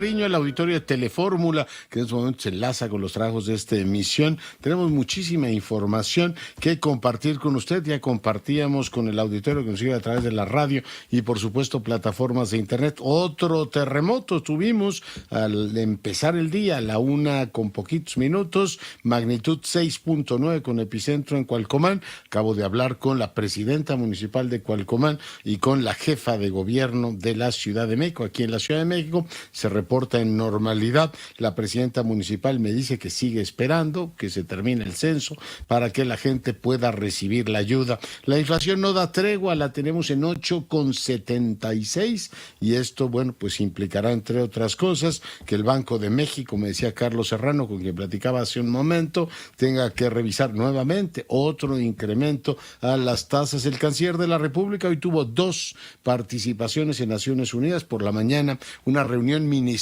El auditorio de Telefórmula, que en este momento se enlaza con los trabajos de esta emisión. Tenemos muchísima información que compartir con usted. Ya compartíamos con el auditorio que nos sigue a través de la radio y, por supuesto, plataformas de internet. Otro terremoto tuvimos al empezar el día, a la 1 con poquitos minutos, magnitud 6.9 con epicentro en Cualcomán. Acabo de hablar con la presidenta municipal de Cualcomán y con la jefa de gobierno de la Ciudad de México. Aquí en la Ciudad de México se reporta en normalidad. La presidenta municipal me dice que sigue esperando que se termine el censo para que la gente pueda recibir la ayuda. La inflación no da tregua, la tenemos en 8,76 y esto, bueno, pues implicará, entre otras cosas, que el Banco de México, me decía Carlos Serrano, con quien platicaba hace un momento, tenga que revisar nuevamente otro incremento a las tasas. El canciller de la República hoy tuvo 2 participaciones en Naciones Unidas. Por la mañana, una reunión ministerial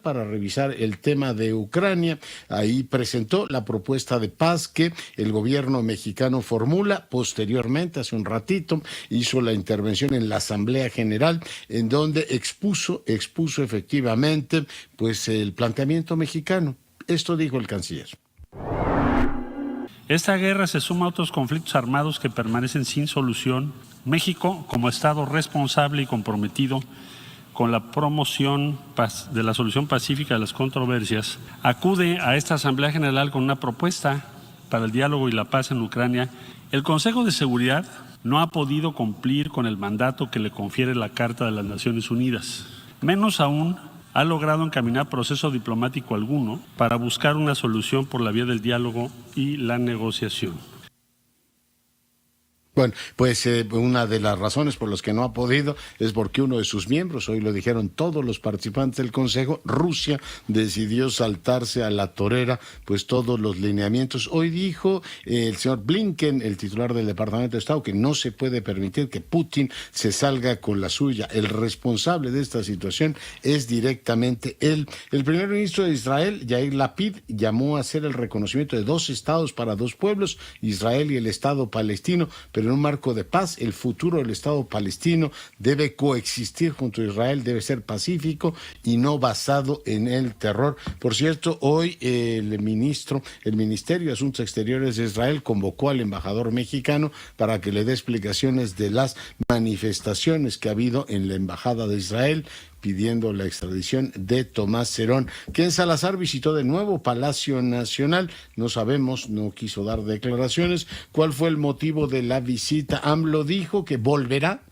para revisar el tema de Ucrania. Ahí presentó la propuesta de paz que el gobierno mexicano formula. Posteriormente, hace un ratito, hizo la intervención en la Asamblea General, en donde expuso efectivamente pues el planteamiento mexicano. Esto dijo el canciller. Esta guerra se suma a otros conflictos armados que permanecen sin solución. México, como Estado responsable y comprometido con la promoción de la solución pacífica de las controversias, acude a esta Asamblea General con una propuesta para el diálogo y la paz en Ucrania. El Consejo de Seguridad no ha podido cumplir con el mandato que le confiere la Carta de las Naciones Unidas. Menos aún, ha logrado encaminar proceso diplomático alguno para buscar una solución por la vía del diálogo y la negociación. Bueno, pues una de las razones por las que no ha podido es porque uno de sus miembros, hoy lo dijeron todos los participantes del Consejo, Rusia decidió saltarse a la torera pues todos los lineamientos. Hoy dijo el señor Blinken, el titular del Departamento de Estado, que no se puede permitir que Putin se salga con la suya. El responsable de esta situación es directamente él. El primer ministro de Israel, Yair Lapid, llamó a hacer el reconocimiento de 2 estados para 2 pueblos, Israel y el Estado palestino, pero en un marco de paz. El futuro del Estado palestino debe coexistir junto a Israel, debe ser pacífico y no basado en el terror. Por cierto, hoy el Ministerio de Asuntos Exteriores de Israel convocó al embajador mexicano para que le dé explicaciones de las manifestaciones que ha habido en la Embajada de Israel pidiendo la extradición de Tomás Herón. Ken Salazar visitó de nuevo Palacio Nacional. No sabemos, no quiso dar declaraciones. ¿Cuál fue el motivo de la visita? AMLO dijo que volverá.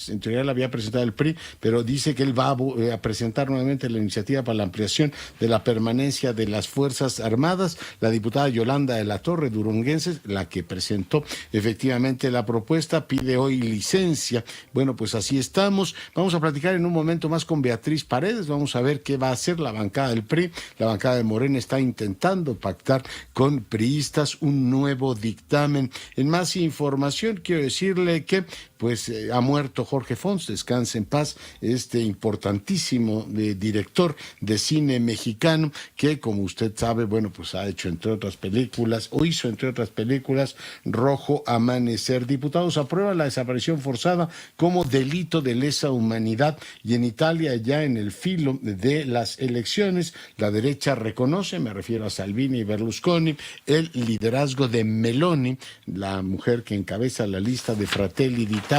En teoría la había presentado el PRI, pero dice que él va a presentar nuevamente la iniciativa para la ampliación de la permanencia de las Fuerzas Armadas. La diputada Yolanda de la Torre, duranguense, la que presentó efectivamente la propuesta, pide hoy licencia. Bueno, pues así estamos. Vamos a platicar en un momento más con Beatriz Paredes. Vamos a ver qué va a hacer la bancada del PRI. La bancada de Morena está intentando pactar con priistas un nuevo dictamen. En más información, quiero decirle que pues ha muerto Jorge Fons, descanse en paz, este importantísimo director de cine mexicano que, como usted sabe, bueno, pues ha hecho entre otras películas, o hizo entre otras películas, Rojo Amanecer. Diputados aprueban la desaparición forzada como delito de lesa humanidad, y en Italia, ya en el filo de las elecciones, la derecha reconoce, me refiero a Salvini y Berlusconi, el liderazgo de Meloni, la mujer que encabeza la lista de Fratelli d'Italia,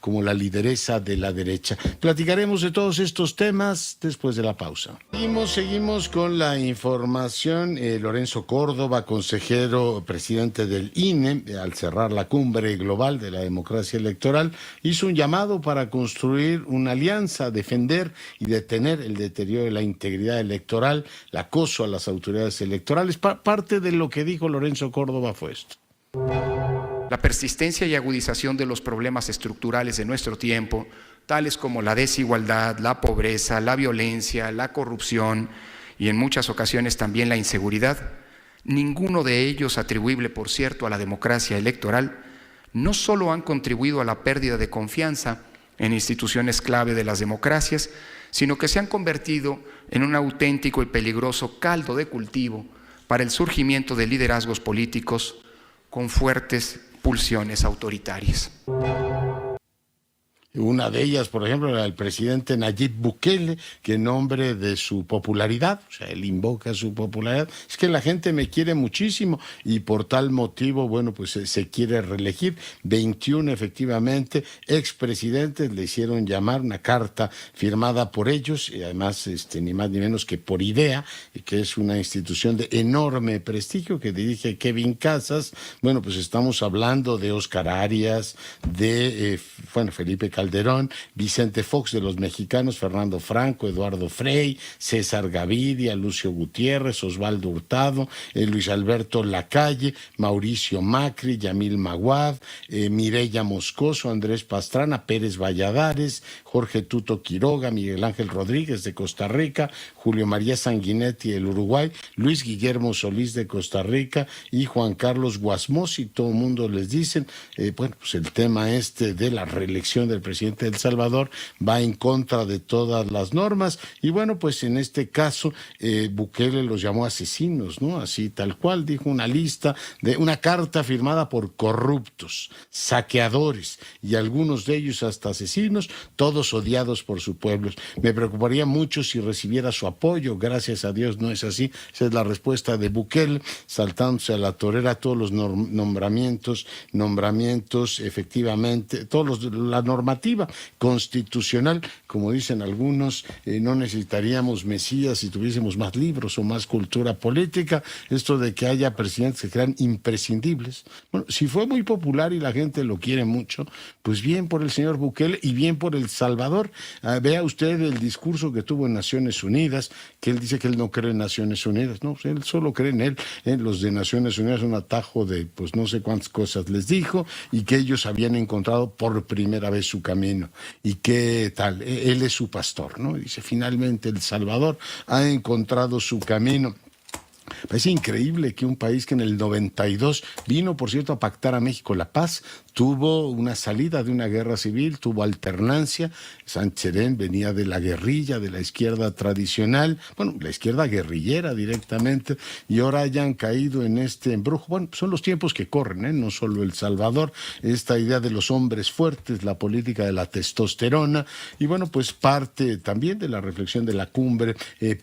como la lideresa de la derecha. Platicaremos de todos estos temas después de la pausa. Seguimos con la información. Lorenzo Córdoba, consejero presidente del INE, al cerrar la cumbre global de la democracia electoral, hizo un llamado para construir una alianza, defender y detener el deterioro de la integridad electoral, el acoso a las autoridades electorales. Parte de lo que dijo Lorenzo Córdoba fue esto. La persistencia y agudización de los problemas estructurales de nuestro tiempo, tales como la desigualdad, la pobreza, la violencia, la corrupción y en muchas ocasiones también la inseguridad, ninguno de ellos atribuible, por cierto, a la democracia electoral, no solo han contribuido a la pérdida de confianza en instituciones clave de las democracias, sino que se han convertido en un auténtico y peligroso caldo de cultivo para el surgimiento de liderazgos políticos con fuertes pulsiones autoritarias. Una de ellas, por ejemplo, era el presidente Nayib Bukele, que en nombre de su popularidad, o sea, él invoca su popularidad, es que la gente me quiere muchísimo y por tal motivo, bueno, pues se quiere reelegir. 21 efectivamente expresidentes le hicieron llamar, una carta firmada por ellos, y además ni más ni menos que por IDEA, que es una institución de enorme prestigio que dirige Kevin Casas. Bueno, pues estamos hablando de Oscar Arias, de Felipe Calderón, Vicente Fox de los mexicanos, Fernando Franco, Eduardo Frei, César Gaviria, Lucio Gutiérrez, Osvaldo Hurtado, Luis Alberto Lacalle, Mauricio Macri, Yamil Maguad, Mireya Moscoso, Andrés Pastrana, Pérez Valladares, Jorge Tuto Quiroga, Miguel Ángel Rodríguez de Costa Rica, Julio María Sanguinetti del Uruguay, Luis Guillermo Solís de Costa Rica y Juan Carlos Guasmosi. Todo el mundo les dicen, pues el tema de la reelección del presidente de El Salvador va en contra de todas las normas y bueno, pues en este caso Bukele los llamó asesinos, ¿no? Así tal cual, dijo una lista de una carta firmada por corruptos, saqueadores y algunos de ellos hasta asesinos, todos odiados por su pueblo. Me preocuparía mucho si recibiera su apoyo, gracias a Dios no es así. Esa es la respuesta de Bukele, saltándose a la torera todos los nombramientos, efectivamente, la normativa constitucional, como dicen algunos, no necesitaríamos Mesías si tuviésemos más libros o más cultura política. Esto de que haya presidentes que crean imprescindibles. Bueno, si fue muy popular y la gente lo quiere mucho, pues bien por el señor Bukele y bien por El Salvador. Vea usted el discurso que tuvo en Naciones Unidas, que él dice que él no cree en Naciones Unidas. No, él solo cree en él. Los de Naciones Unidas un atajo de pues no sé cuántas cosas les dijo y que ellos habían encontrado por primera vez su camino y que tal, él es su pastor, ¿no? Dice, finalmente El Salvador ha encontrado su camino. Parece increíble que un país que en el 92 vino, por cierto, a pactar a México la paz, tuvo una salida de una guerra civil, tuvo alternancia. Sancherén venía de la guerrilla, de la izquierda tradicional, bueno, la izquierda guerrillera directamente, y ahora hayan caído en este embrujo. Bueno, son los tiempos que corren, no solo El Salvador, esta idea de los hombres fuertes, la política de la testosterona, y bueno, pues parte también de la reflexión de la cumbre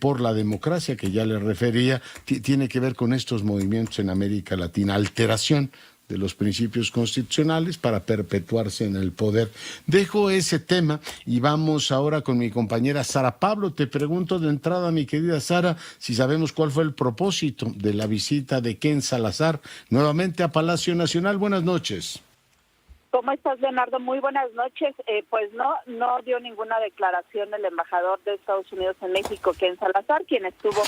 por la democracia que ya le refería, tiene que ver con estos movimientos en América Latina, alteración de los principios constitucionales para perpetuarse en el poder. Dejo ese tema y vamos ahora con mi compañera Sara Pablo. Te pregunto de entrada, mi querida Sara, si sabemos cuál fue el propósito de la visita de Ken Salazar nuevamente a Palacio Nacional. Buenas noches. ¿Cómo estás, Leonardo? Muy buenas noches. Pues no dio ninguna declaración el embajador de Estados Unidos en México, Ken Salazar, quien estuvo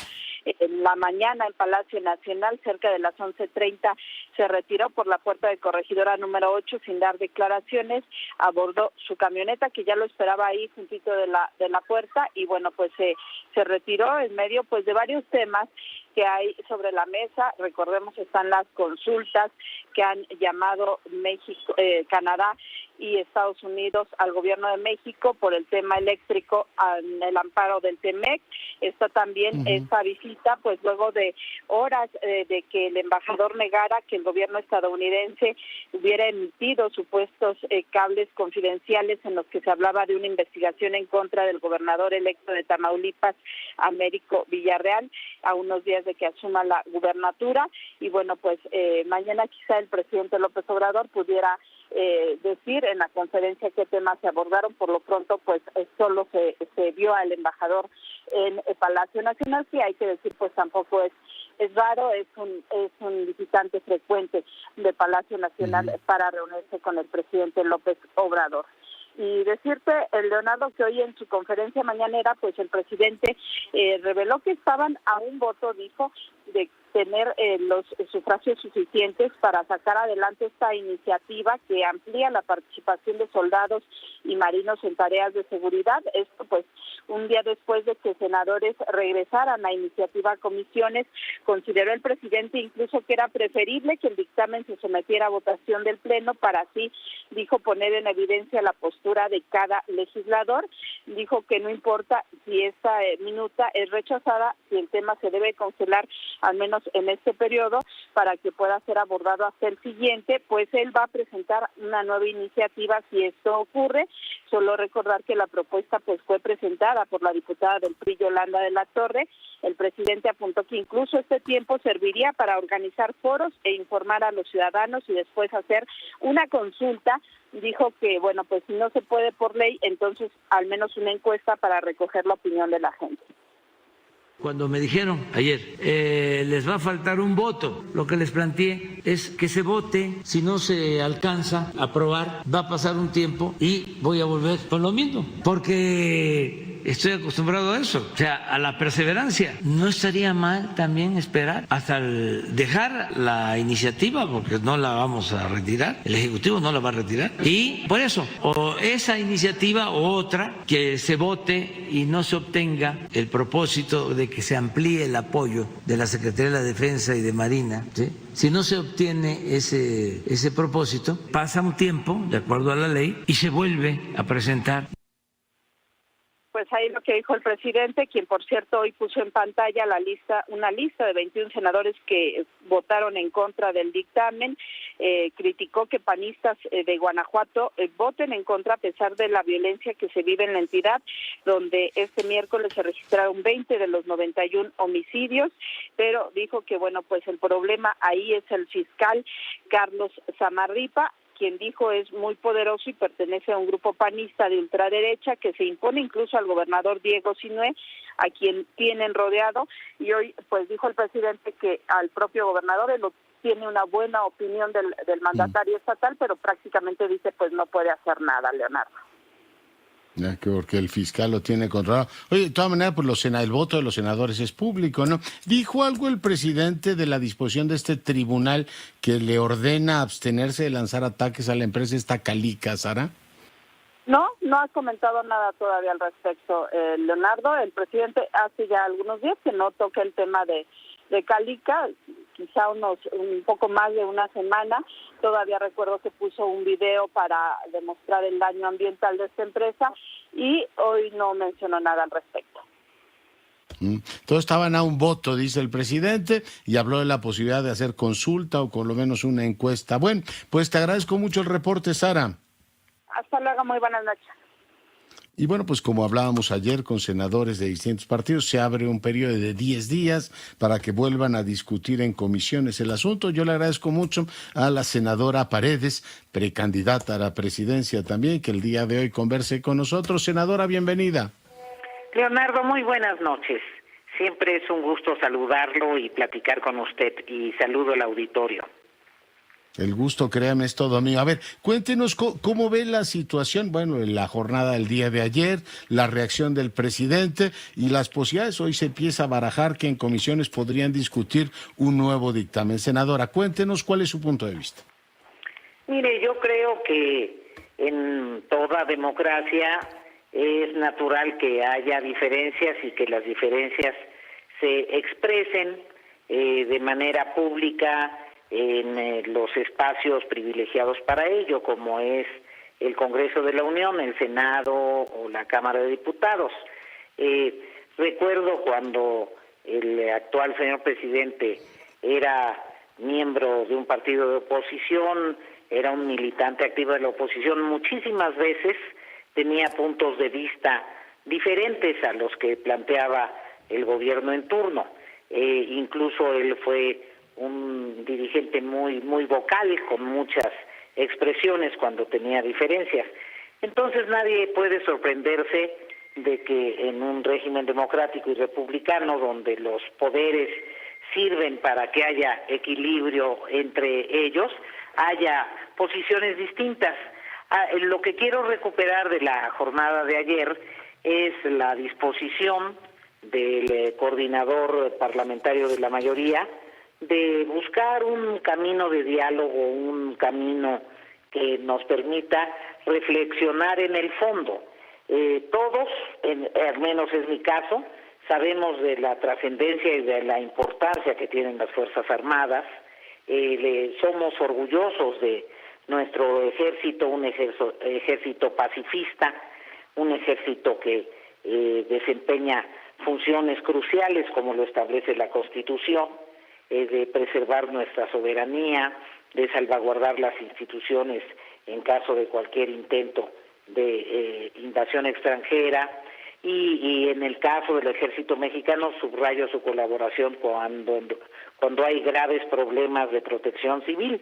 en la mañana en Palacio Nacional, cerca de las 11:30, se retiró por la puerta de Corregidora número 8 sin dar declaraciones, abordó su camioneta que ya lo esperaba ahí juntito de la puerta y bueno, pues se retiró en medio pues de varios temas que hay sobre la mesa. Recordemos, están las consultas que han llamado México, Canadá y Estados Unidos al gobierno de México por el tema eléctrico en el amparo del TEMEC. Está también esta visita, pues luego de horas de que el embajador negara que el gobierno estadounidense hubiera emitido supuestos cables confidenciales en los que se hablaba de una investigación en contra del gobernador electo de Tamaulipas, Américo Villarreal, a unos días de que asuma la gubernatura. Y bueno, pues mañana quizá el presidente López Obrador pudiera decir en la conferencia qué temas se abordaron. Por lo pronto, pues solo se vio al embajador en el Palacio Nacional, que hay que decir, pues tampoco es raro, es un visitante frecuente de Palacio Nacional para reunirse con el presidente López Obrador. Y decirte, Leonardo, que hoy en su conferencia mañanera, pues el presidente reveló que estaban a un voto, dijo, de tener los sufragios suficientes para sacar adelante esta iniciativa que amplía la participación de soldados y marinos en tareas de seguridad. Esto pues un día después de que senadores regresaran la iniciativa a comisiones. Consideró el presidente incluso que era preferible que el dictamen se sometiera a votación del Pleno para así, dijo, poner en evidencia la postura de cada legislador. Dijo que no importa si esta minuta es rechazada, si el tema se debe congelar al menos en este periodo para que pueda ser abordado hasta el siguiente, pues él va a presentar una nueva iniciativa si esto ocurre. Solo recordar que la propuesta pues fue presentada por la diputada del PRI, Yolanda de la Torre. El presidente apuntó que incluso este tiempo serviría para organizar foros e informar a los ciudadanos y después hacer una consulta. Dijo que, bueno, pues si no se puede por ley, entonces al menos una encuesta para recoger la opinión de la gente. Cuando me dijeron ayer, les va a faltar un voto, lo que les planteé es que se vote, si no se alcanza a aprobar, va a pasar un tiempo y voy a volver con lo mismo, porque estoy acostumbrado a eso, o sea, a la perseverancia. No estaría mal también esperar hasta dejar la iniciativa, porque no la vamos a retirar, el Ejecutivo no la va a retirar, y por eso, o esa iniciativa o otra, que se vote y no se obtenga el propósito de que se amplíe el apoyo de la Secretaría de la Defensa y de Marina, ¿sí? Si no se obtiene ese propósito, pasa un tiempo, de acuerdo a la ley, y se vuelve a presentar. Pues ahí lo que dijo el presidente, quien por cierto hoy puso en pantalla una lista de 21 senadores que votaron en contra del dictamen. Criticó que panistas de Guanajuato voten en contra a pesar de la violencia que se vive en la entidad, donde este miércoles se registraron 20 de los 91 homicidios, pero dijo que bueno, pues el problema ahí es el fiscal Carlos Zamarripa, quien dijo es muy poderoso y pertenece a un grupo panista de ultraderecha que se impone incluso al gobernador Diego Sinue, a quien tienen rodeado, y hoy pues dijo el presidente que al propio gobernador él tiene una buena opinión del mandatario estatal, pero prácticamente dice pues no puede hacer nada, Leonardo. Ya que porque el fiscal lo tiene controlado. Oye, de todas maneras, pues el voto de los senadores es público, ¿no? ¿Dijo algo el presidente de la disposición de este tribunal que le ordena abstenerse de lanzar ataques a la empresa esta Calica, Sara? No ha comentado nada todavía al respecto, Leonardo. El presidente hace ya algunos días que no toca el tema de Calica, quizá un poco más de una semana. Todavía recuerdo que puso un video para demostrar el daño ambiental de esta empresa y hoy no mencionó nada al respecto. Todos estaban a un voto, dice el presidente, y habló de la posibilidad de hacer consulta o por lo menos una encuesta. Bueno, pues te agradezco mucho el reporte, Sara. Hasta luego, muy buenas noches. Y bueno, pues como hablábamos ayer con senadores de distintos partidos, se abre un periodo de 10 días para que vuelvan a discutir en comisiones el asunto. Yo le agradezco mucho a la senadora Paredes, precandidata a la presidencia también, que el día de hoy converse con nosotros. Senadora, bienvenida. Leonardo, muy buenas noches. Siempre es un gusto saludarlo y platicar con usted, y saludo al auditorio. El gusto, créame, es todo mío. A ver, cuéntenos cómo ve la situación, bueno, en la jornada del día de ayer, la reacción del presidente y las posibilidades. Hoy se empieza a barajar que en comisiones podrían discutir un nuevo dictamen. Senadora, cuéntenos cuál es su punto de vista. Mire, yo creo que en toda democracia es natural que haya diferencias y que las diferencias se expresen de manera pública en los espacios privilegiados para ello, como es el Congreso de la Unión, el Senado o la Cámara de Diputados. Recuerdo cuando el actual señor presidente era miembro de un partido de oposición, era un militante activo de la oposición, muchísimas veces tenía puntos de vista diferentes a los que planteaba el gobierno en turno. Incluso él fue un dirigente muy vocal, con muchas expresiones cuando tenía diferencias. Entonces nadie puede sorprenderse de que en un régimen democrático y republicano, donde los poderes sirven para que haya equilibrio entre ellos, haya posiciones distintas. Lo que quiero recuperar de la jornada de ayer es la disposición del coordinador parlamentario de la mayoría de buscar un camino de diálogo, un camino que nos permita reflexionar en el fondo. Todos, al menos es mi caso, sabemos de la trascendencia y de la importancia que tienen las Fuerzas Armadas. Somos orgullosos de nuestro ejército, un ejército pacifista, un ejército que desempeña funciones cruciales como lo establece la Constitución. de preservar nuestra soberanía, de salvaguardar las instituciones en caso de cualquier intento de invasión extranjera, y en el caso del Ejército Mexicano subrayo su colaboración cuando hay graves problemas de protección civil.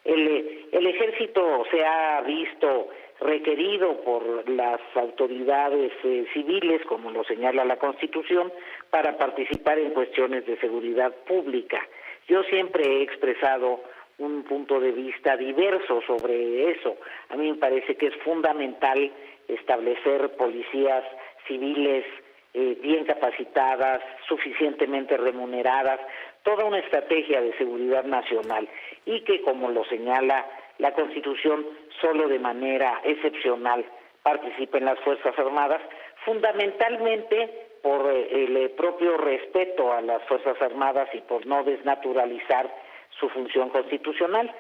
El Ejército se ha visto requerido por las autoridades civiles, como lo señala la Constitución, para participar en cuestiones de seguridad pública. Yo siempre he expresado un punto de vista diverso sobre eso. A mí me parece que es fundamental establecer policías civiles bien capacitadas, suficientemente remuneradas, toda una estrategia de seguridad nacional, y que, como lo señala la Constitución, solo de manera excepcional participen las Fuerzas Armadas, fundamentalmente por el propio respeto a las Fuerzas Armadas y por no desnaturalizar su función constitucional.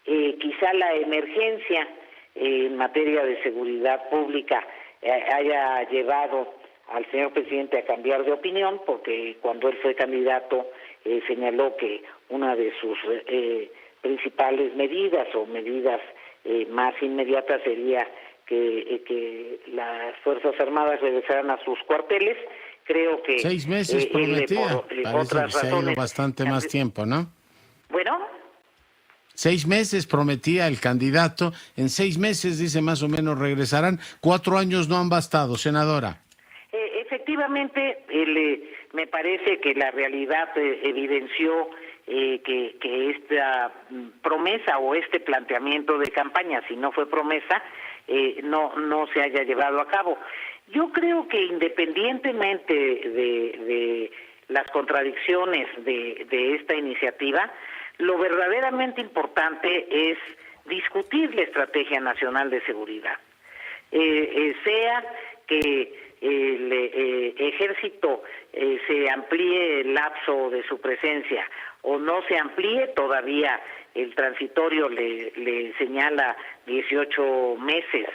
Quizá la emergencia en materia de seguridad pública haya llevado al señor presidente a cambiar de opinión, porque cuando él fue candidato señaló que una de sus principales medidas o medidas más inmediatas sería que las Fuerzas Armadas regresaran a sus cuarteles. Creo que 6 meses prometía, parece que se ha ido bastante más tiempo, ¿no? Bueno, 6 meses prometía el candidato, en 6 meses dice más o menos regresarán. 4 años no han bastado, senadora. Efectivamente, me parece que la realidad evidenció que esta promesa o este planteamiento de campaña, si no fue promesa, no se haya llevado a cabo. Yo creo que independientemente de las contradicciones de esta iniciativa, lo verdaderamente importante es discutir la Estrategia Nacional de Seguridad. Sea que el Ejército se amplíe el lapso de su presencia o no se amplíe, todavía el transitorio le señala 18 meses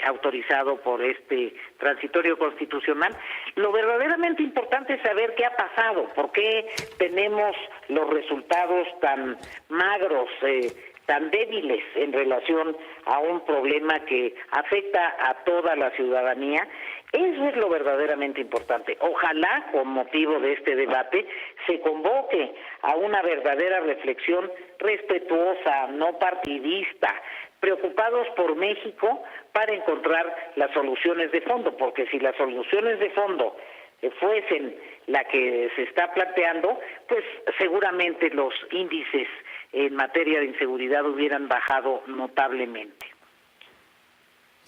autorizado por este transitorio constitucional. Lo verdaderamente importante es saber qué ha pasado, por qué tenemos los resultados tan magros, tan débiles en relación a un problema que afecta a toda la ciudadanía. Eso es lo verdaderamente importante. Ojalá, con motivo de este debate, se convoque a una verdadera reflexión respetuosa, no partidista, preocupados por México para encontrar las soluciones de fondo, porque si las soluciones de fondo fuesen la que se está planteando, pues seguramente los índices en materia de inseguridad hubieran bajado notablemente.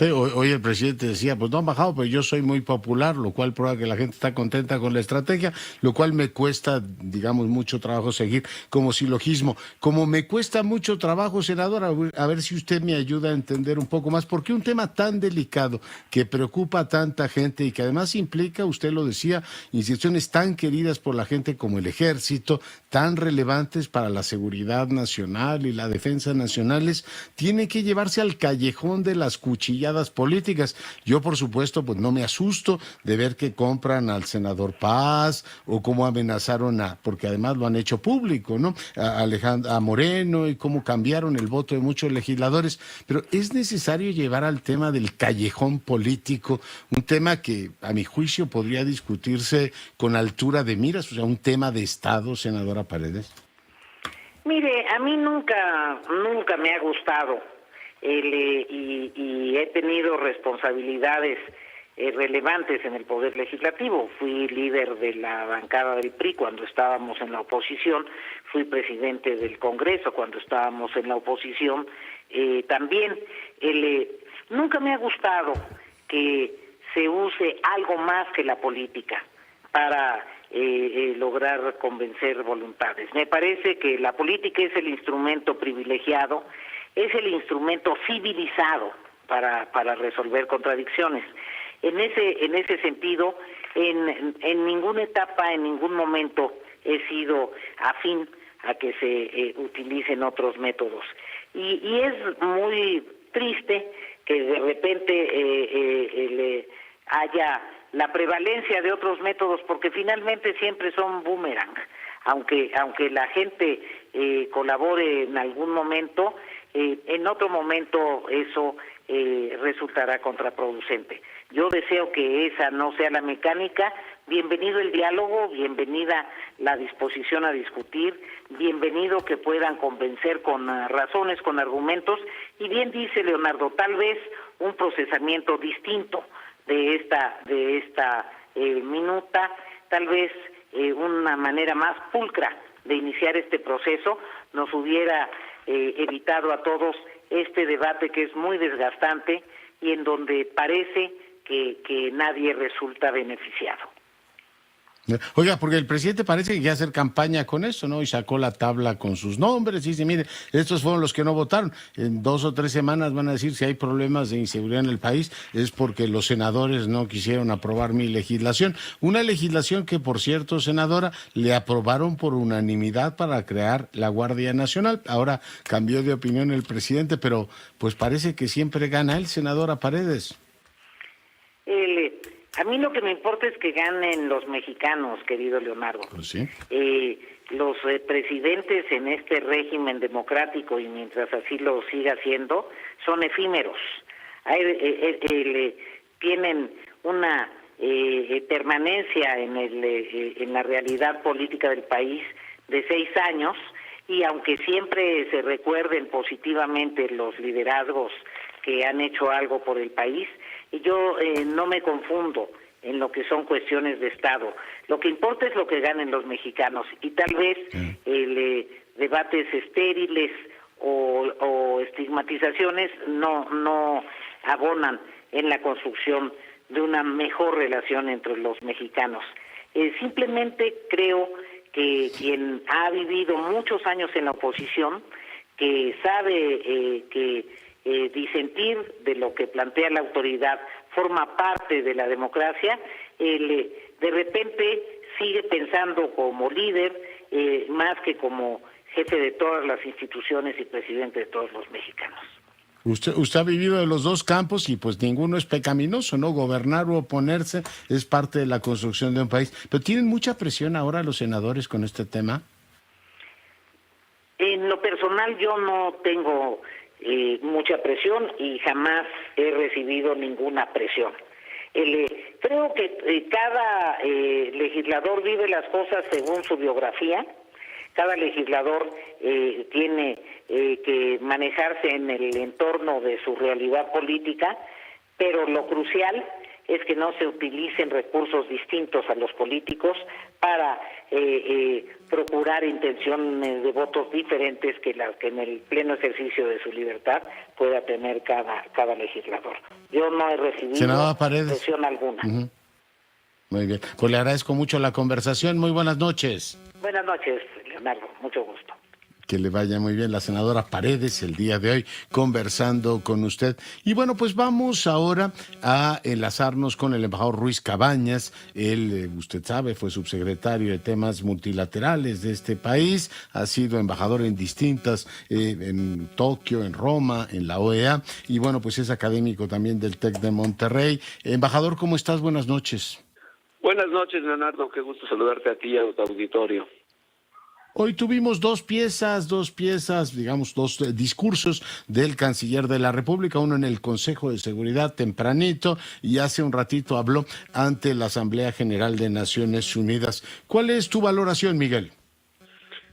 Hoy el presidente decía, pues no han bajado, pero yo soy muy popular, lo cual prueba que la gente está contenta con la estrategia, lo cual me cuesta, digamos, mucho trabajo seguir como silogismo. Como me cuesta mucho trabajo, senadora, a ver si usted me ayuda a entender un poco más, porque un tema tan delicado que preocupa a tanta gente y que además implica, usted lo decía, instituciones tan queridas por la gente como el Ejército, tan relevantes para la seguridad nacional y la defensa nacionales, tiene que llevarse al callejón de las cuchillas políticas. Yo, por supuesto, pues no me asusto de ver que compran al senador Paz o cómo amenazaron porque además lo han hecho público, ¿no? A Moreno, y cómo cambiaron el voto de muchos legisladores. Pero es necesario llevar al tema del callejón político, un tema que, a mi juicio, podría discutirse con altura de miras, o sea, un tema de Estado, senadora Paredes. Mire, a mí nunca me ha gustado y he tenido responsabilidades relevantes en el Poder Legislativo. Fui líder de la bancada del PRI cuando estábamos en la oposición, fui presidente del Congreso cuando estábamos en la oposición también. Nunca me ha gustado que se use algo más que la política para lograr convencer voluntades. Me parece que la política es el instrumento privilegiado, es el instrumento civilizado para resolver contradicciones. En ese sentido, en ninguna etapa, en ningún momento he sido afín a que se utilicen otros métodos. Y es muy triste que de repente haya la prevalencia de otros métodos, porque finalmente siempre son boomerang. aunque la gente colabore en algún momento, en otro momento eso resultará contraproducente. Yo deseo que esa no sea la mecánica. Bienvenido el diálogo, bienvenida la disposición a discutir, bienvenido que puedan convencer con razones, con argumentos, y bien dice Leonardo, tal vez un procesamiento distinto de esta minuta, tal vez una manera más pulcra de iniciar este proceso nos hubiera evitado a todos este debate que es muy desgastante y en donde parece que nadie resulta beneficiado. Oiga, porque el presidente parece que quiere hacer campaña con eso, ¿no? Y sacó la tabla con sus nombres y dice, mire, estos fueron los que no votaron. En 2 o 3 semanas van a decir si hay problemas de inseguridad en el país es porque los senadores no quisieron aprobar mi legislación. Una legislación que, por cierto, senadora, le aprobaron por unanimidad para crear la Guardia Nacional. Ahora cambió de opinión el presidente, pero pues parece que siempre gana él, senadora Paredes. A mí lo que me importa es que ganen los mexicanos, querido Leonardo. Pues sí. Los presidentes en este régimen democrático, y mientras así lo siga haciendo, son efímeros. Tienen una permanencia en la realidad política del país de 6 años, y aunque siempre se recuerden positivamente los liderazgos que han hecho algo por el país, yo no me confundo en lo que son cuestiones de Estado. Lo que importa es lo que ganen los mexicanos, y tal vez debates estériles o estigmatizaciones no abonan en la construcción de una mejor relación entre los mexicanos. Simplemente creo que quien ha vivido muchos años en la oposición, que sabe que disentir de lo que plantea la autoridad forma parte de la democracia, de repente sigue pensando como líder más que como jefe de todas las instituciones y presidente de todos los mexicanos. Usted ha vivido de los 2 campos y pues ninguno es pecaminoso, ¿no? Gobernar o oponerse es parte de la construcción de un país. Pero ¿tienen mucha presión ahora los senadores con este tema? En lo personal yo no tengo mucha presión y jamás he recibido ninguna presión. Creo que cada legislador vive las cosas según su biografía. Cada legislador tiene que manejarse en el entorno de su realidad política, pero lo crucial es que no se utilicen recursos distintos a los políticos para procurar intenciones de votos diferentes que las que en el pleno ejercicio de su libertad pueda tener cada legislador. Yo no he recibido presión alguna. Uh-huh. Muy bien, pues le agradezco mucho la conversación. Muy buenas noches. Buenas noches, Leonardo, mucho gusto. Que le vaya muy bien, la senadora Paredes, el día de hoy conversando con usted. Y bueno, pues vamos ahora a enlazarnos con el embajador Ruiz Cabañas. Él, usted sabe, fue subsecretario de temas multilaterales de este país, ha sido embajador en distintas, en Tokio, en Roma, en la OEA, y bueno, pues es académico también del TEC de Monterrey. Embajador, ¿cómo estás? Buenas noches. Buenas noches, Leonardo, qué gusto saludarte a ti y a tu auditorio. Hoy tuvimos dos piezas, digamos, 2 discursos del canciller de la República, uno en el Consejo de Seguridad tempranito y hace un ratito habló ante la Asamblea General de Naciones Unidas. ¿Cuál es tu valoración, Miguel?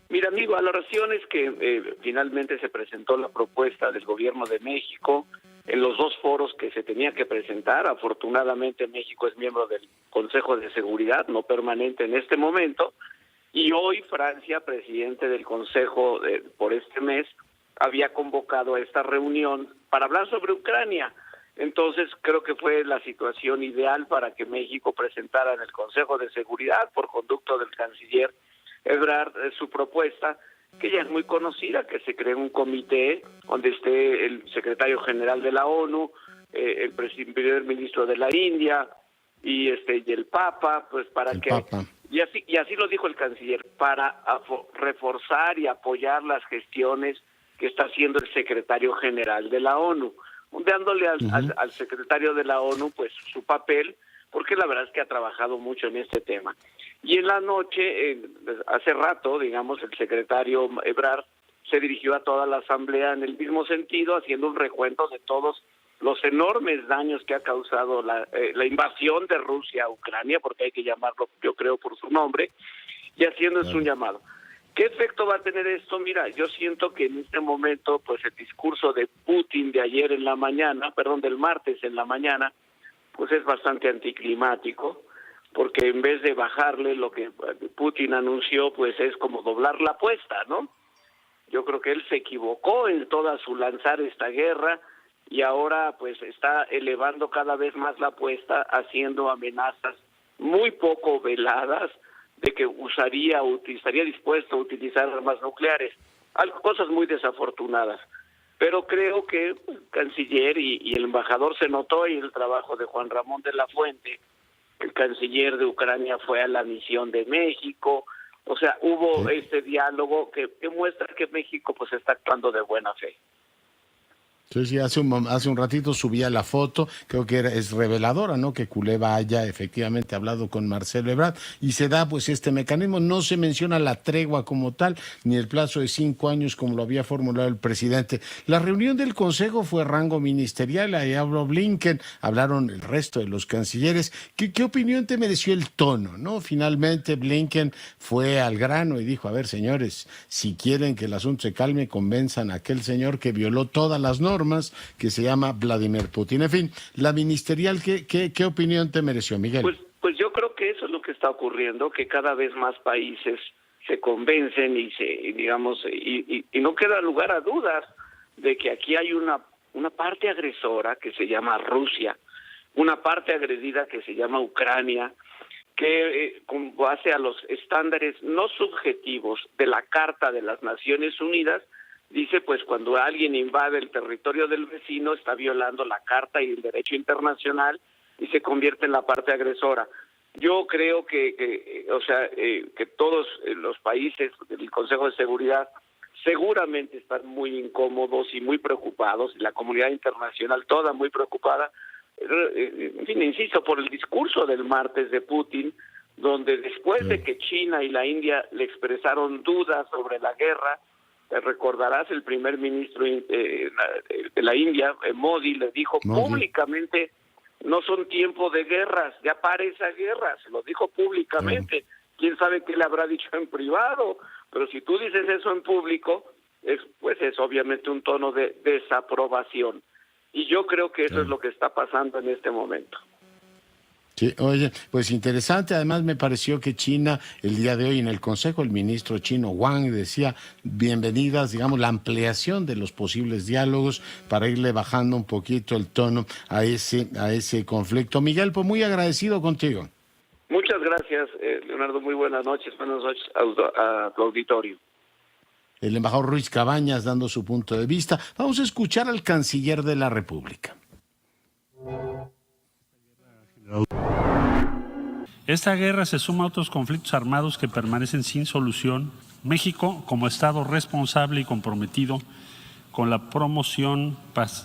Mira, mi valoración es que finalmente se presentó la propuesta del Gobierno de México en los 2 foros que se tenía que presentar. Afortunadamente México es miembro del Consejo de Seguridad, no permanente en este momento, y hoy Francia, presidente del Consejo por este mes, había convocado a esta reunión para hablar sobre Ucrania. Entonces creo que fue la situación ideal para que México presentara en el Consejo de Seguridad, por conducto del canciller Ebrard, su propuesta, que ya es muy conocida, que se cree un comité donde esté el secretario general de la ONU, el primer ministro de la India y el Papa, pues para que... Papa. Y así lo dijo el canciller, para reforzar y apoyar las gestiones que está haciendo el secretario general de la ONU, dándole al secretario de la ONU pues su papel, porque la verdad es que ha trabajado mucho en este tema. Y en la noche, hace rato, digamos, el secretario Ebrard se dirigió a toda la Asamblea en el mismo sentido, haciendo un recuento de todos los enormes daños que ha causado la invasión de Rusia a Ucrania, porque hay que llamarlo, yo creo, por su nombre, y haciendo un llamado. ¿Qué efecto va a tener esto? Mira, yo siento que en este momento, pues el discurso de Putin de ayer en la mañana, del martes en la mañana, pues es bastante anticlimático, porque en vez de bajarle lo que Putin anunció, pues es como doblar la apuesta, ¿no? Yo creo que él se equivocó en toda su lanzar esta guerra y ahora pues está elevando cada vez más la apuesta, haciendo amenazas muy poco veladas de que estaría dispuesto a utilizar armas nucleares, cosas muy desafortunadas. Pero creo que el canciller y el embajador se notó en el trabajo de Juan Ramón de la Fuente. El canciller de Ucrania fue a la misión de México, o sea, hubo este diálogo que muestra que México pues está actuando de buena fe. Sí, hace un ratito subía la foto, creo que es reveladora, ¿no? Que Kuleva haya efectivamente hablado con Marcelo Ebrard y se da pues este mecanismo, no se menciona la tregua como tal, ni el plazo de 5 años como lo había formulado el presidente. La reunión del Consejo fue rango ministerial, ahí habló Blinken, hablaron el resto de los cancilleres. ¿Qué opinión te mereció el tono, no? Finalmente Blinken fue al grano y dijo, a ver señores, si quieren que el asunto se calme, convenzan a aquel señor que violó todas las normas, que se llama Vladimir Putin. En fin, la ministerial, ¿qué opinión te mereció, Miguel? Pues yo creo que eso es lo que está ocurriendo, que cada vez más países se convencen y no queda lugar a dudas de que aquí hay una parte agresora que se llama Rusia, una parte agredida que se llama Ucrania, que con base a los estándares no subjetivos de la Carta de las Naciones Unidas, dice, pues cuando alguien invade el territorio del vecino está violando la Carta y el derecho internacional y se convierte en la parte agresora. Yo creo que todos los países del Consejo de Seguridad seguramente están muy incómodos y muy preocupados, y la comunidad internacional toda muy preocupada, en fin, insisto, por el discurso del martes de Putin, donde después de que China y la India le expresaron dudas sobre la guerra, recordarás, el primer ministro de la India, Modi, le dijo públicamente, no son tiempos de guerras, ya para esa guerra, se lo dijo públicamente. Quién sabe qué le habrá dicho en privado, pero si tú dices eso en público, pues es obviamente un tono de desaprobación. Y yo creo que eso es lo que está pasando en este momento. Sí, oye, pues interesante. Además me pareció que China, el día de hoy en el Consejo, el ministro chino Wang decía bienvenidas, digamos, la ampliación de los posibles diálogos para irle bajando un poquito el tono a ese conflicto. Miguel, pues muy agradecido contigo. Muchas gracias, Leonardo. Muy buenas noches a tu auditorio. El embajador Ruiz Cabañas dando su punto de vista. Vamos a escuchar al canciller de la República. Esta guerra se suma a otros conflictos armados que permanecen sin solución. México, como Estado responsable y comprometido con la promoción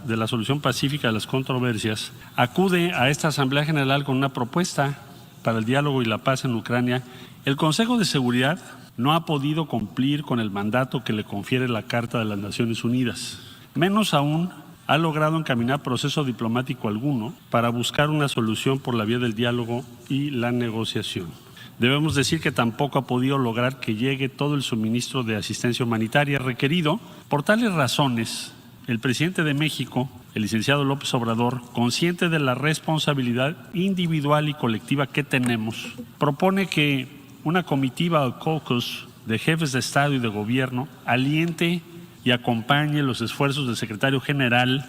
de la solución pacífica de las controversias, acude a esta Asamblea General con una propuesta para el diálogo y la paz en Ucrania. El Consejo de Seguridad no ha podido cumplir con el mandato que le confiere la Carta de las Naciones Unidas. Menos aún, ha logrado encaminar proceso diplomático alguno para buscar una solución por la vía del diálogo y la negociación. Debemos decir que tampoco ha podido lograr que llegue todo el suministro de asistencia humanitaria requerido. Por tales razones, el presidente de México, el licenciado López Obrador, consciente de la responsabilidad individual y colectiva que tenemos, propone que una comitiva o caucus de jefes de Estado y de Gobierno aliente y acompañe los esfuerzos del secretario general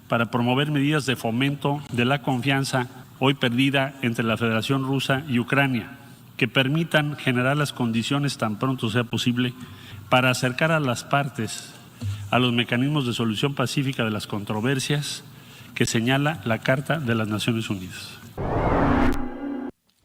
para promover medidas de fomento de la confianza hoy perdida entre la Federación Rusa y Ucrania, que permitan generar las condiciones tan pronto sea posible para acercar a las partes a los mecanismos de solución pacífica de las controversias que señala la Carta de las Naciones Unidas.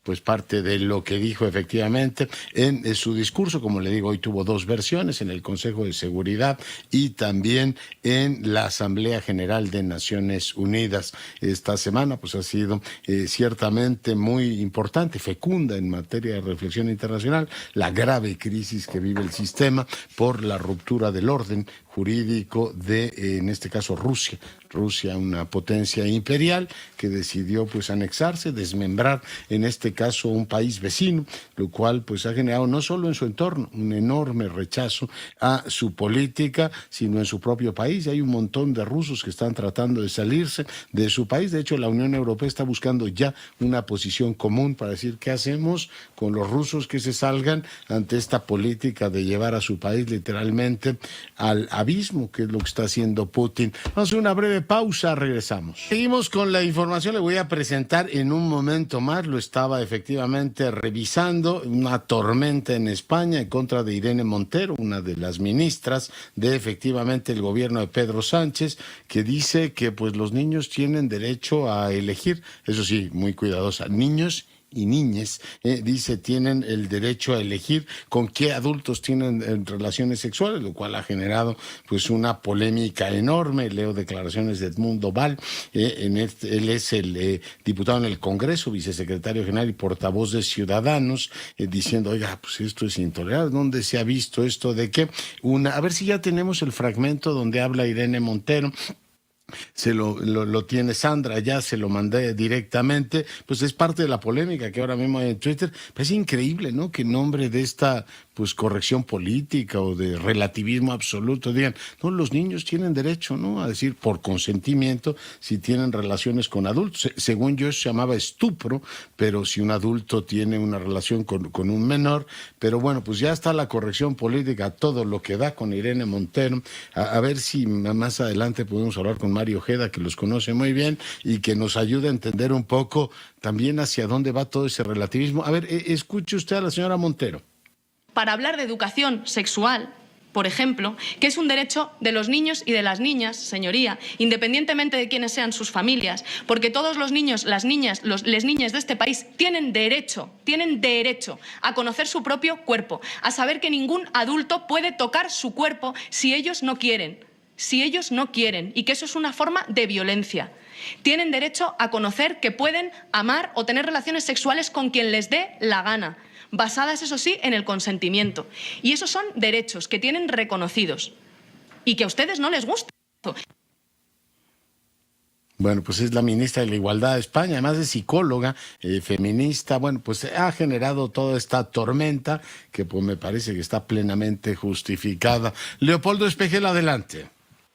pues parte de lo que dijo efectivamente en su discurso. Como le digo, hoy tuvo dos versiones, en el Consejo de Seguridad y también en la Asamblea General de Naciones Unidas. Esta semana pues ha sido ciertamente muy importante, fecunda en materia de reflexión internacional, la grave crisis que vive el sistema por la ruptura del orden jurídico de, en este caso, Rusia, una potencia imperial que decidió pues anexarse, desmembrar en este caso un país vecino, lo cual pues ha generado no solo en su entorno un enorme rechazo a su política, sino en su propio país. Hay un montón de rusos que están tratando de salirse de su país. De hecho, la Unión Europea está buscando ya una posición común para decir qué hacemos con los rusos que se salgan ante esta política de llevar a su país literalmente al abismo, que es lo que está haciendo Putin. Vamos a hacer una breve pausa, regresamos. Seguimos con la información, le voy a presentar en un momento más, lo estaba efectivamente revisando, una tormenta en España en contra de Irene Montero, una de las ministras de efectivamente el gobierno de Pedro Sánchez, que dice que pues los niños tienen derecho a elegir, eso sí, muy cuidadosa, niños y niñas, dice, tienen el derecho a elegir con qué adultos tienen relaciones sexuales, lo cual ha generado pues una polémica enorme. Leo declaraciones de Edmundo Val, él es el diputado en el Congreso, vicesecretario general y portavoz de Ciudadanos, diciendo, oiga, pues esto es intolerable. ¿Dónde se ha visto esto de que a ver si ya tenemos el fragmento donde habla Irene Montero? Se lo tiene Sandra, ya se lo mandé directamente, pues es parte de la polémica que ahora mismo hay en Twitter. Pues es increíble, ¿no?, que en nombre de esta pues corrección política o de relativismo absoluto digan, no, los niños tienen derecho, ¿no?, a decir por consentimiento si tienen relaciones con adultos. Según yo eso se llamaba estupro, pero si un adulto tiene una relación con un menor. Pero bueno, pues ya está la corrección política, todo lo que da con Irene Montero. A ver si más adelante podemos hablar con Mario Ojeda, que los conoce muy bien y que nos ayude a entender un poco también hacia dónde va todo ese relativismo. A ver, escuche usted a la señora Montero. Para hablar de educación sexual, por ejemplo, que es un derecho de los niños y de las niñas, señoría, independientemente de quiénes sean sus familias, porque todos los niños, las niñas, les niñas de este país tienen derecho a conocer su propio cuerpo, a saber que ningún adulto puede tocar su cuerpo si ellos no quieren, y que eso es una forma de violencia. Tienen derecho a conocer que pueden amar o tener relaciones sexuales con quien les dé la gana, basadas, eso sí, en el consentimiento. Y esos son derechos que tienen reconocidos y que a ustedes no les gusta. Bueno, pues es la ministra de la Igualdad de España, además de psicóloga, feminista. Bueno, pues ha generado toda esta tormenta que pues me parece que está plenamente justificada. Leopoldo Espejel, adelante.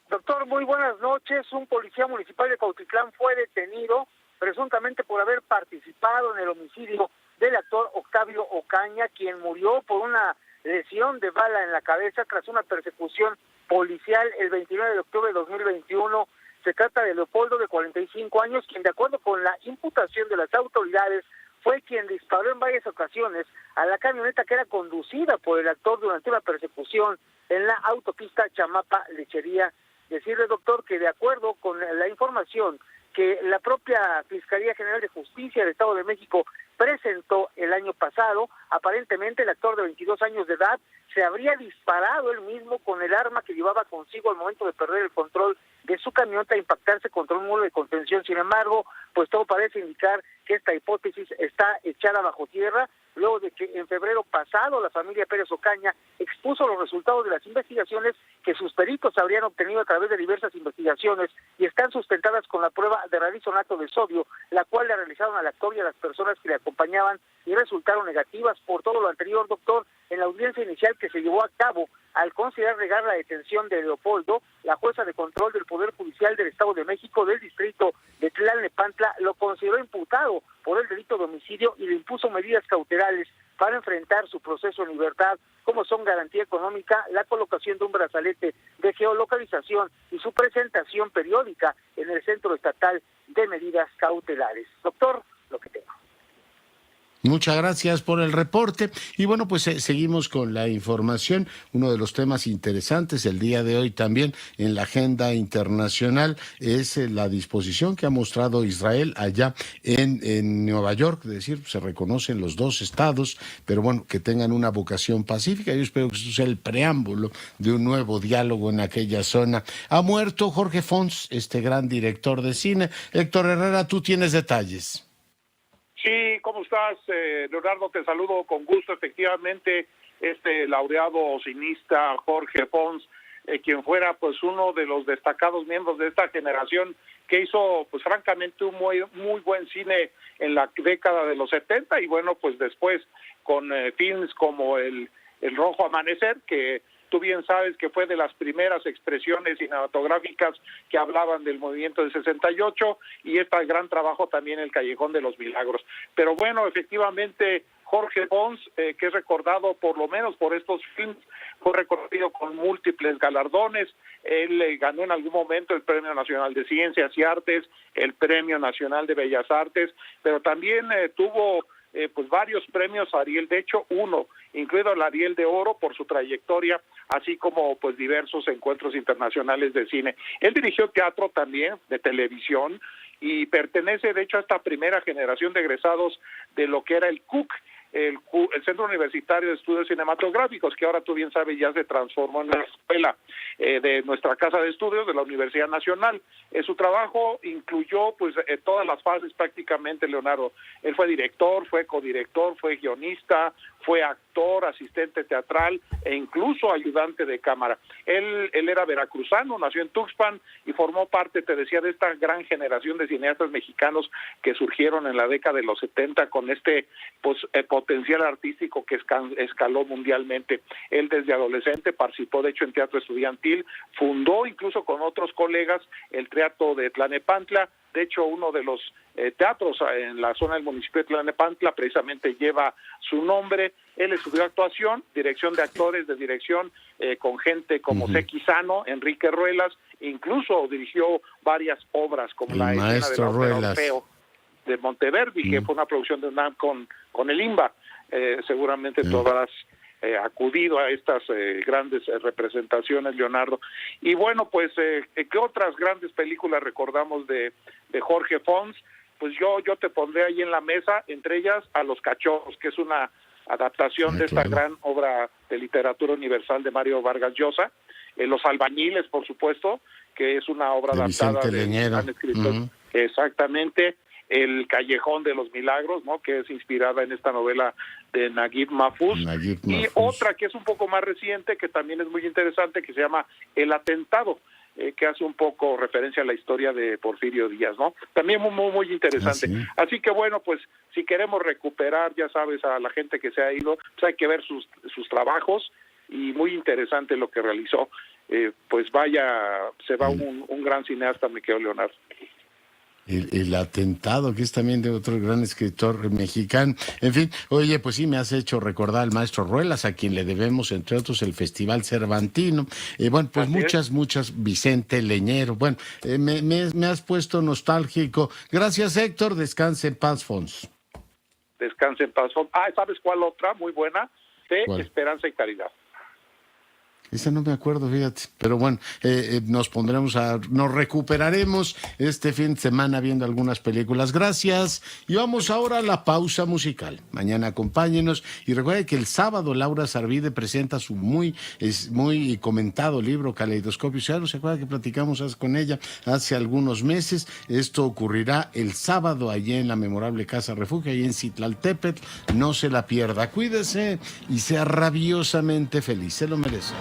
Doctor, muy buenas noches. Un policía municipal de Cuautitlán fue detenido presuntamente por haber participado en el homicidio del actor Octavio Ocaña, quien murió por una lesión de bala en la cabeza tras una persecución policial el 29 de octubre de 2021. Se trata de Leopoldo, de 45 años, quien de acuerdo con la imputación de las autoridades fue quien disparó en varias ocasiones a la camioneta que era conducida por el actor durante una persecución en la autopista Chamapa-Lechería. Decirle, doctor, que de acuerdo con la información que la propia Fiscalía General de Justicia del Estado de México presentó el año pasado, aparentemente el actor de 22 años de edad se habría disparado él mismo con el arma que llevaba consigo al momento de perder el control de su camioneta e impactarse contra un muro de contención. Sin embargo, pues todo parece indicar que esta hipótesis está echada bajo tierra, luego de que en febrero pasado la familia Pérez Ocaña expuso los resultados de las investigaciones que sus peritos habrían obtenido a través de diversas investigaciones y están sustentadas con la prueba de radisonato de sodio, la cual le realizaron al actor y a las personas que le acompañaban y resultaron negativas. Por todo lo anterior, doctor, en la audiencia inicial que se llevó a cabo al considerar negar la detención de Leopoldo, la jueza de control del Poder Judicial del Estado de México del distrito de Tlalnepantla lo consideró imputado por el delito de homicidio y le impuso medidas cautelares para enfrentar su proceso en libertad, como son garantía económica, la colocación de un brazalete de geolocalización y su presentación periódica en el Centro Estatal de Medidas Cautelares. Doctor, lo que tengo. Muchas gracias por el reporte. Y bueno, pues seguimos con la información. Uno de los temas interesantes el día de hoy también en la agenda internacional es la disposición que ha mostrado Israel allá en Nueva York. Es decir, se reconocen los dos estados, pero bueno, que tengan una vocación pacífica. Yo espero que esto sea el preámbulo de un nuevo diálogo en aquella zona. Ha muerto Jorge Fons, este gran director de cine. Héctor Herrera, tú tienes detalles. Sí, ¿cómo estás, Leonardo? Te saludo con gusto. Efectivamente, este laureado cineasta Jorge Fons, quien fuera pues uno de los destacados miembros de esta generación que hizo pues francamente un muy buen cine en la década de los 70 y bueno, pues después con films como el Rojo Amanecer, que tú bien sabes que fue de las primeras expresiones cinematográficas que hablaban del movimiento del 68 y este gran trabajo también El Callejón de los Milagros. Pero bueno, efectivamente Jorge Fons, que es recordado por lo menos por estos films, fue reconocido con múltiples galardones. Él ganó en algún momento el Premio Nacional de Ciencias y Artes, el Premio Nacional de Bellas Artes, pero también tuvo pues varios premios Ariel, de hecho uno, incluido el Ariel de Oro por su trayectoria, así como pues diversos encuentros internacionales de cine. Él dirigió teatro también, de televisión, y pertenece de hecho a esta primera generación de egresados de lo que era el CUC, el Centro Universitario de Estudios Cinematográficos, que ahora tú bien sabes ya se transformó en la escuela de nuestra casa de estudios de la Universidad Nacional. Su trabajo incluyó pues todas las fases prácticamente, Leonardo. Él fue director, fue codirector, fue guionista, fue actor, asistente teatral e incluso ayudante de cámara. Él era veracruzano, nació en Tuxpan y formó parte, te decía, de esta gran generación de cineastas mexicanos que surgieron en la década de los 70 con este pues potencial artístico que escaló mundialmente. Él desde adolescente participó de hecho en teatro estudiantil, fundó incluso con otros colegas el Teatro de Tlalnepantla. De hecho, uno de los teatros en la zona del municipio de Tlalnepantla precisamente lleva su nombre. Él estudió actuación, dirección de actores, de dirección con gente como Seki Sano, Enrique Ruelas, incluso dirigió varias obras como la escena de la ópera Orfeo de Monteverdi, que fue una producción de UNAM con el IMBA. Seguramente tú habrás acudido a estas grandes representaciones, Leonardo. Y bueno, pues, ¿qué otras grandes películas recordamos de Jorge Fons? Pues yo te pondré ahí en la mesa, entre ellas A los Cachorros, que es una adaptación de esta gran obra de literatura universal de Mario Vargas Llosa. Los Albañiles, por supuesto, que es una obra adaptada de gran escritor. Exactamente. El Callejón de los Milagros, ¿no?, que es inspirada en esta novela de Naguib Mahfouz. Y otra que es un poco más reciente, que también es muy interesante, que se llama El Atentado, que hace un poco referencia a la historia de Porfirio Díaz, ¿no? También muy interesante. Así que bueno, pues si queremos recuperar, ya sabes, a la gente que se ha ido, pues hay que ver sus trabajos, y muy interesante lo que realizó. Pues vaya, se va un gran cineasta, me quedo, Leonardo. El Atentado, que es también de otro gran escritor mexicano. En fin, oye, pues sí, me has hecho recordar al maestro Ruelas, a quien le debemos, entre otros, el Festival Cervantino. Bueno, pues muchas, Vicente Leñero. Bueno, me has puesto nostálgico. Gracias, Héctor. Descanse en paz, Fons. Descanse en paz, Fons. ¿Sabes cuál otra? Muy buena. De Esperanza y Caridad. Esa no me acuerdo, fíjate. Pero bueno, nos recuperaremos este fin de semana viendo algunas películas. Gracias. Y vamos ahora a la pausa musical. Mañana acompáñenos. Y recuerden que el sábado Laura Sarvide presenta su muy comentado libro Caleidoscopio. ¿Se acuerda que platicamos con ella hace algunos meses? Esto ocurrirá el sábado allí en la memorable Casa Refugio, allí en Citlaltépetl. No se la pierda. Cuídese y sea rabiosamente feliz. Se lo merece.